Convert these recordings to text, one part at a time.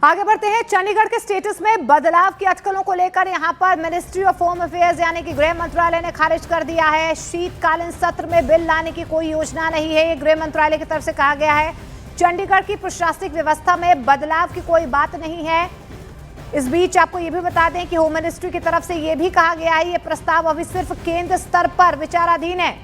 आगे बढ़ते हैं। चंडीगढ़ के स्टेटस में बदलाव की अटकलों को लेकर यहां पर मिनिस्ट्री ऑफ होम अफेयर्स यानी कि गृह मंत्रालय ने खारिज कर दिया है। शीतकालीन सत्र में बिल लाने की कोई योजना नहीं है, ये गृह मंत्रालय की तरफ से कहा गया है। चंडीगढ़ की प्रशासनिक व्यवस्था में बदलाव की कोई बात नहीं है। इस बीच आपको ये भी बता दें कि होम मिनिस्ट्री की तरफ से ये भी कहा गया है, ये प्रस्ताव अभी सिर्फ केंद्र स्तर पर विचाराधीन है।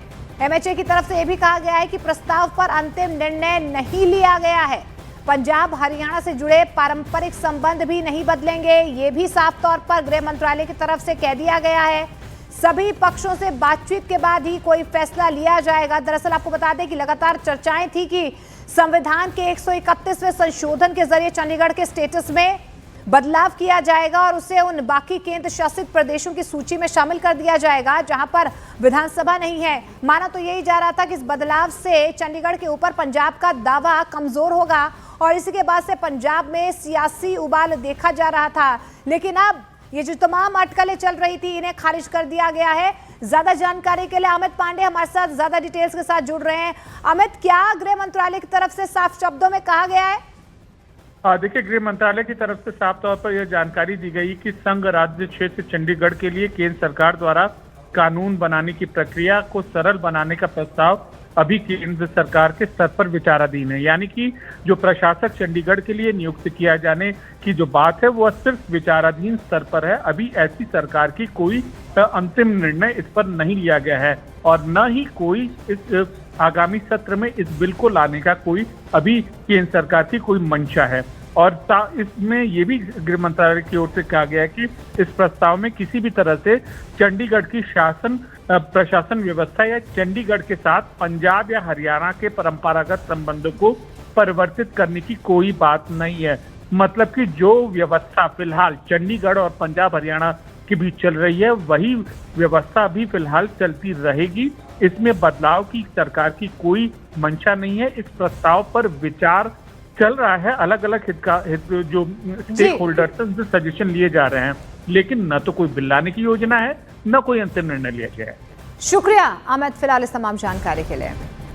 एमएचए की तरफ से यह भी कहा गया है कि प्रस्ताव पर अंतिम निर्णय नहीं लिया गया है। पंजाब हरियाणा से जुड़े पारंपरिक संबंध भी नहीं बदलेंगे, ये भी साफ तौर पर गृह मंत्रालय की तरफ से कह दिया गया है। सभी पक्षों से बातचीत के बाद ही कोई फैसला लिया जाएगा। दरअसल आपको बता दें कि लगातार चर्चाएं थी कि संविधान के 131वें संशोधन के जरिए चंडीगढ़ के स्टेटस में बदलाव किया जाएगा और उसे उन बाकी केंद्र शासित प्रदेशों की सूची में शामिल कर दिया जाएगा जहां पर विधानसभा नहीं है। माना तो यही जा रहा था कि इस बदलाव से चंडीगढ़ के ऊपर पंजाब का दावा कमजोर होगा और इसी के बाद से पंजाब में सियासी उबाल देखा जा रहा था। लेकिन अब ये जो तमाम अटकलें चल रही थी इन्हें खारिज कर दिया गया है। ज्यादा जानकारी के लिए अमित पांडे हमारे साथ ज्यादा डिटेल्स के साथ जुड़ रहे हैं। अमित, क्या गृह मंत्रालय की तरफ से साफ शब्दों में कहा गया है? देखिए, गृह मंत्रालय की तरफ से साफ तौर पर यह जानकारी दी गई कि संघ राज्य क्षेत्र चंडीगढ़ के लिए केंद्र सरकार द्वारा कानून बनाने की प्रक्रिया को सरल बनाने का प्रस्ताव अभी केंद्र सरकार के स्तर पर विचाराधीन है। यानी कि जो प्रशासक चंडीगढ़ के लिए नियुक्त किया जाने की जो बात है वह सिर्फ विचाराधीन स्तर पर है। अभी ऐसी सरकार की कोई अंतिम निर्णय इस पर नहीं लिया गया है और न ही कोई इस आगामी सत्र में इस बिल को लाने का कोई अभी केंद्र सरकार की कोई मंशा है। और इसमें यह भी गृह मंत्रालय की ओर से कहा गया है कि इस प्रस्ताव में किसी भी तरह से चंडीगढ़ की प्रशासन व्यवस्था या चंडीगढ़ के साथ पंजाब या हरियाणा के परंपरागत संबंधों को परिवर्तित करने की कोई बात नहीं है। मतलब कि जो व्यवस्था फिलहाल चंडीगढ़ और पंजाब हरियाणा के बीच चल रही है वही व्यवस्था भी फिलहाल चलती रहेगी। इसमें बदलाव की सरकार की कोई मंशा नहीं है। इस प्रस्ताव पर विचार चल रहा है, अलग अलग जो स्टेक होल्डर्स उनसे सजेशन लिए जा रहे हैं, लेकिन न तो कोई बिल लाने की योजना है न कोई अंतिम निर्णय लिया गया है। शुक्रिया अमित, फिलहाल इस तमाम जानकारी के लिए।